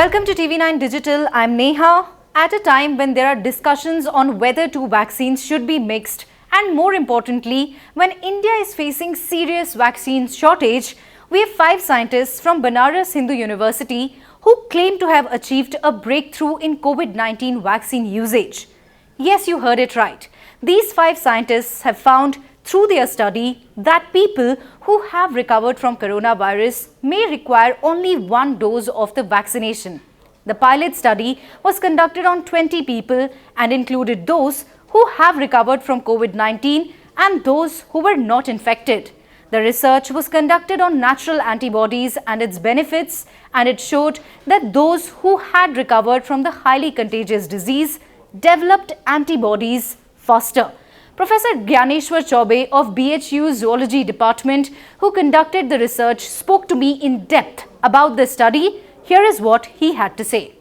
Welcome to TV9 Digital. I'm Neha. At a time when there are discussions on whether two vaccines should be mixed, and more importantly, when India is facing serious vaccine shortage, we have 5 scientists from Banaras Hindu University who claim to have achieved a breakthrough in COVID-19 vaccine usage. Yes, you heard it right. These 5 scientists have found through their study that people who have recovered from coronavirus may require only one dose of the vaccination. The pilot study was conducted on 20 people and included those who have recovered from COVID-19 and those who were not infected. The research was conducted on natural antibodies and its benefits, and it showed that those who had recovered from the highly contagious disease developed antibodies faster. Professor Gyaneshwar Chaubey of BHU Zoology Department, who conducted the research, spoke to me in depth about the study. Here is what he had to say.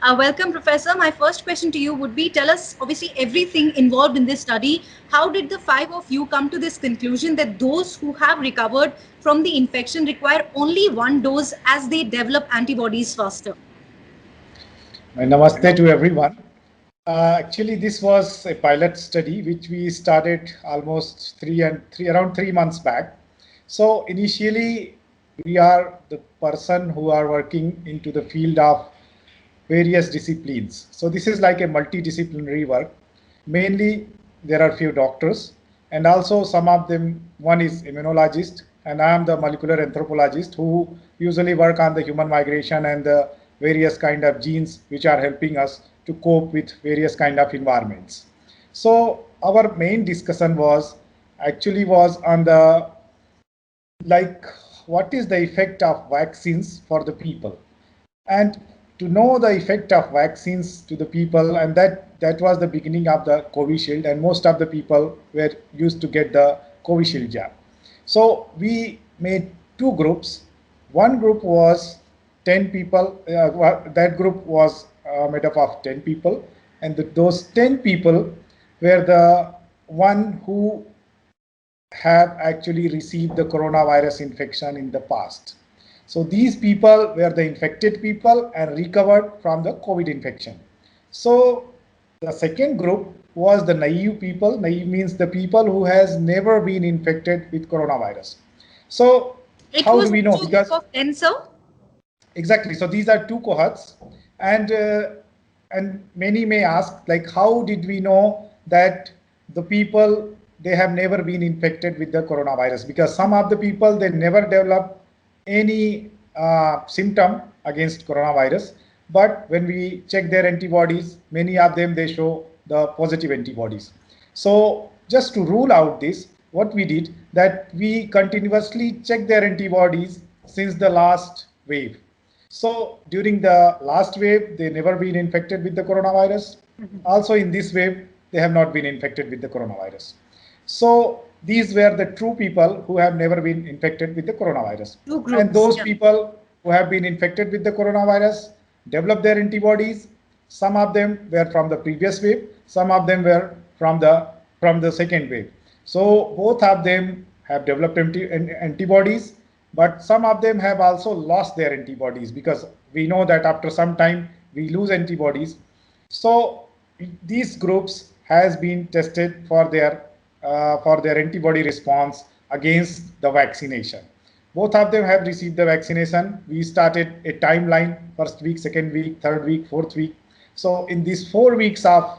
Welcome, Professor. My first question to you would be, tell us obviously everything involved in this study. How did the 5 of you come to this conclusion that those who have recovered from the infection require only one dose as they develop antibodies faster? Namaste to everyone. Actually, this was a pilot study which we started almost around 3 months back. So initially, we are the person who are working into the field of various disciplines. So this is like a multidisciplinary work. Mainly, there are few doctors, and also some of them. One is immunologist, and I am the molecular anthropologist who usually work on the human migration and the various kind of genes which are helping us to cope with various kind of environments. So our main discussion was on the what is the effect of vaccines for the people, and to know the effect of vaccines to the people, and that was the beginning of the Covishield, and most of the people were used to get the Covishield jab. So we made 2 groups. One group was 10 people. That group was made up of 10 people, and those 10 people were the one who have actually received the coronavirus infection in the past. So these people were the infected people and recovered from the COVID infection. So the second group was the naive people. Naive means the people who has never been infected with coronavirus. So how do we know? Because of 10, sir? Exactly. So these are 2 cohorts, and many may ask, like, how did we know that the people, they have never been infected with the coronavirus? Because some of the people, they never develop any symptom against coronavirus, but when we check their antibodies, many of them, they show the positive antibodies. So just to rule out this, what we did, that we continuously check their antibodies since the last wave. So during the last wave, they never been infected with the coronavirus. Also in this wave, they have not been infected with the coronavirus. So these were the true people who have never been infected with the coronavirus. And those people who have been infected with the coronavirus developed their antibodies. Some of them were from the previous wave, some of them were from the second wave. So both of them have developed antibodies, but some of them have also lost their antibodies, because we know that after some time we lose antibodies. So these groups has been tested for their antibody response against the vaccination. Both of them have received the vaccination. We started a timeline: first week, second week, third week, fourth week. So in these 4 weeks of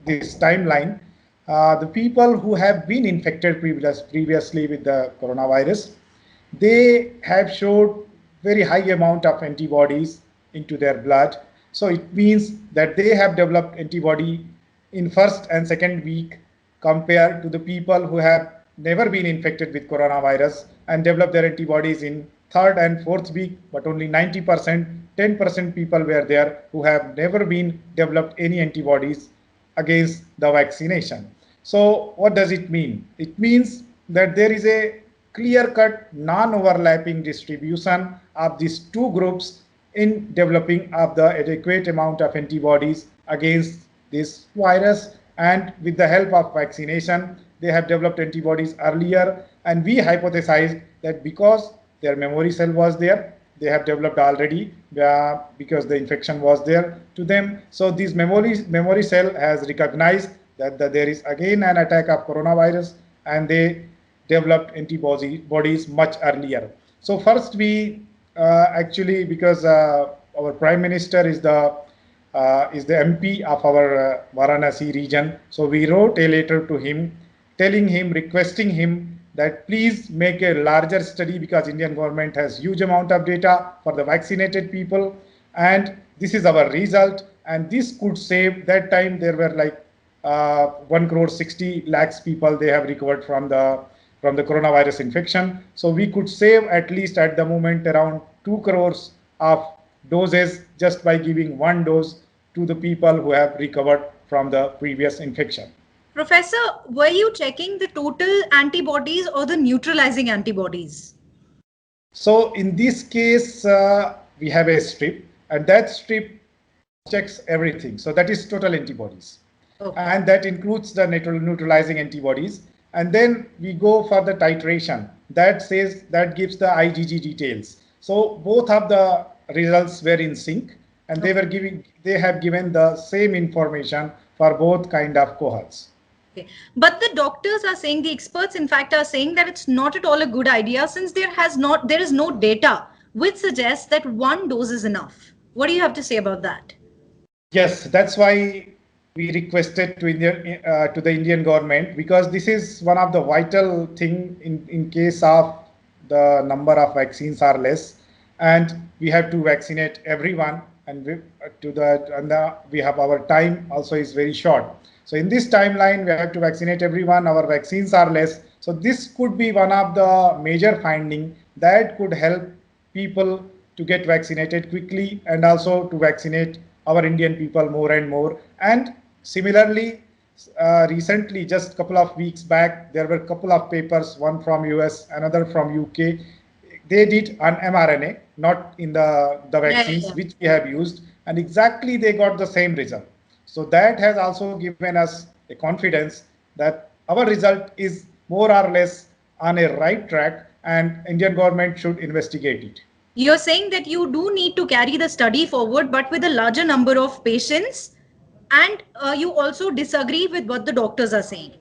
this timeline, the people who have been infected previously with the coronavirus, they have showed very high amount of antibodies into their blood. So it means that they have developed antibody in first and second week compared to the people who have never been infected with coronavirus and developed their antibodies in third and fourth week, but only 90%, 10% people were there who have never been developed any antibodies against the vaccination. So what does it mean? It means that there is a clear-cut, non-overlapping distribution of these 2 groups in developing of the adequate amount of antibodies against this virus, and with the help of vaccination, they have developed antibodies earlier, and we hypothesized that because their memory cell was there, they have developed already because the infection was there to them. So this memory cell has recognized that there is again an attack of coronavirus, and they developed antibodies much earlier. So first we actually, because our Prime Minister is the MP of our Varanasi region, so we wrote a letter to him, telling him, requesting him that please make a larger study, because Indian government has huge amount of data for the vaccinated people, and this is our result, and this could save. That time there were like 1 crore 60 lakhs people they have recovered from the coronavirus infection. So we could save at least at the moment around 2 crores of doses just by giving one dose to the people who have recovered from the previous infection. Professor, were you checking the total antibodies or the neutralizing antibodies? So in this case, we have a strip, and that strip checks everything. So that is total antibodies. Okay. And that includes the neutralizing antibodies. And then we go for the titration. That gives the IgG details. So both of the results were in sync, and they have given the same information for both kind of cohorts. Okay. But the doctors are saying, the experts in fact are saying that it's not at all a good idea, since there is no data which suggests that one dose is enough. What do you have to say about that? Yes, that's why we requested to the Indian government, because this is one of the vital thing in case of the number of vaccines are less, and we have to vaccinate everyone, and we have our time also is very short. So in this timeline, we have to vaccinate everyone. Our vaccines are less. So this could be one of the major findings that could help people to get vaccinated quickly, and also to vaccinate our Indian people more and more. And similarly, recently, just a couple of weeks back, there were a couple of papers, one from US, another from UK. They did on mRNA, not in the vaccines which we have used, and exactly they got the same result. So that has also given us a confidence that our result is more or less on a right track, and Indian government should investigate it. You're saying that you do need to carry the study forward, but with a larger number of patients, and you also disagree with what the doctors are saying.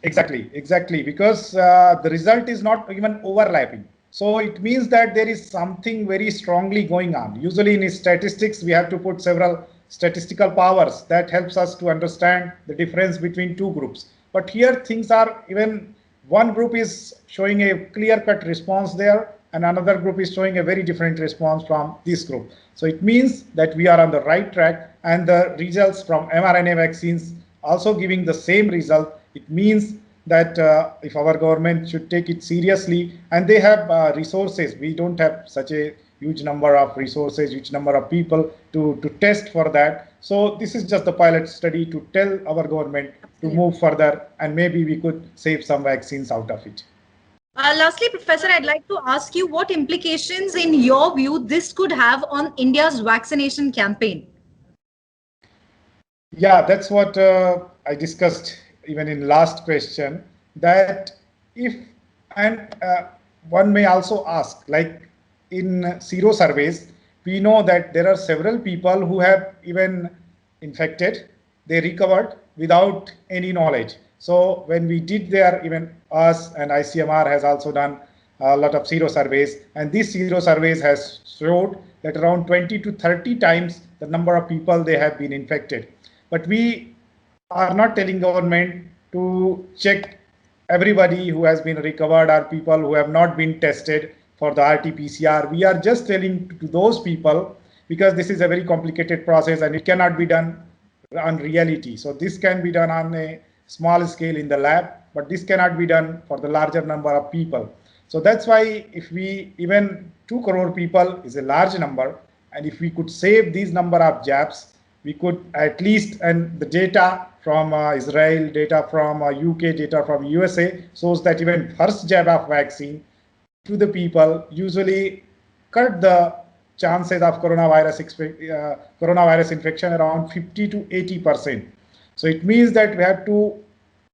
Exactly, because the result is not even overlapping. So it means that there is something very strongly going on. Usually in statistics, we have to put several statistical powers that helps us to understand the difference between two groups. But here things are, even one group is showing a clear-cut response there, and another group is showing a very different response from this group. So it means that we are on the right track, and the results from mRNA vaccines also giving the same result. It means that if our government should take it seriously, and they have resources, we don't have such a huge number of resources, huge number of people to test for that. So this is just the pilot study to tell our government to move further, and maybe we could save some vaccines out of it. Lastly, Professor, I'd like to ask you what implications, in your view, this could have on India's vaccination campaign. Yeah, that's what I discussed even in last question, that if, and one may also ask, like in zero surveys, we know that there are several people who have even infected, they recovered without any knowledge. So when we did there, even us and ICMR has also done a lot of zero surveys, and these zero surveys has showed that around 20 to 30 times the number of people they have been infected. But we are not telling government to check everybody who has been recovered or people who have not been tested for the RT-PCR. We are just telling to those people, because this is a very complicated process and it cannot be done on reality. So this can be done on a small scale in the lab, but this cannot be done for the larger number of people. So that's why if we, even 2 crore people is a large number, and if we could save these number of jabs, we could at least, and the data from Israel, data from UK, data from USA shows that even first jab of vaccine to the people usually cut the chances of coronavirus infection around 50 to 80%. So it means that we have to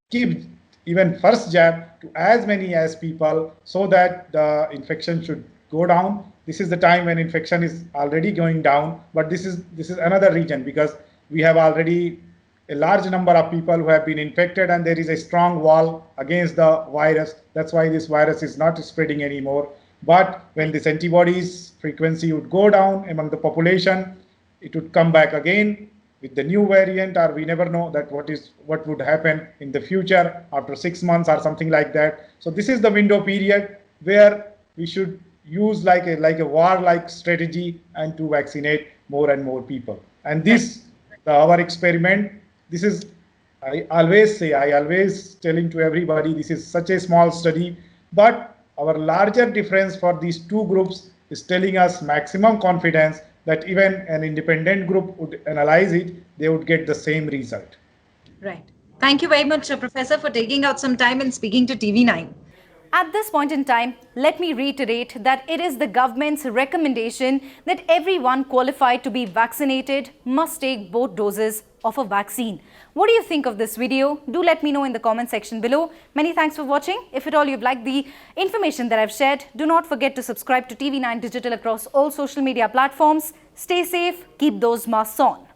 give even first jab to as many as people, so that the infection should go down. This is the time when infection is already going down, but this is another region because we have already a large number of people who have been infected and there is a strong wall against the virus. That's why this virus is not spreading anymore. But when this antibodies frequency would go down among the population, it would come back again with the new variant, or we never know that what would happen in the future after 6 months or something like that. So this is the window period where we should use like a war-like strategy and to vaccinate more and more people. And this, our experiment, this is, I always telling to everybody, this is such a small study, but our larger difference for these two groups is telling us maximum confidence that even an independent group would analyze it, they would get the same result. Right. Thank you very much, Professor, for taking out some time and speaking to TV9. At this point in time, let me reiterate that it is the government's recommendation that everyone qualified to be vaccinated must take both doses of a vaccine. What do you think of this video? Do let me know in the comment section below. Many thanks for watching. If at all you've liked the information that I've shared, do not forget to subscribe to TV9 Digital across all social media platforms. Stay safe, keep those masks on.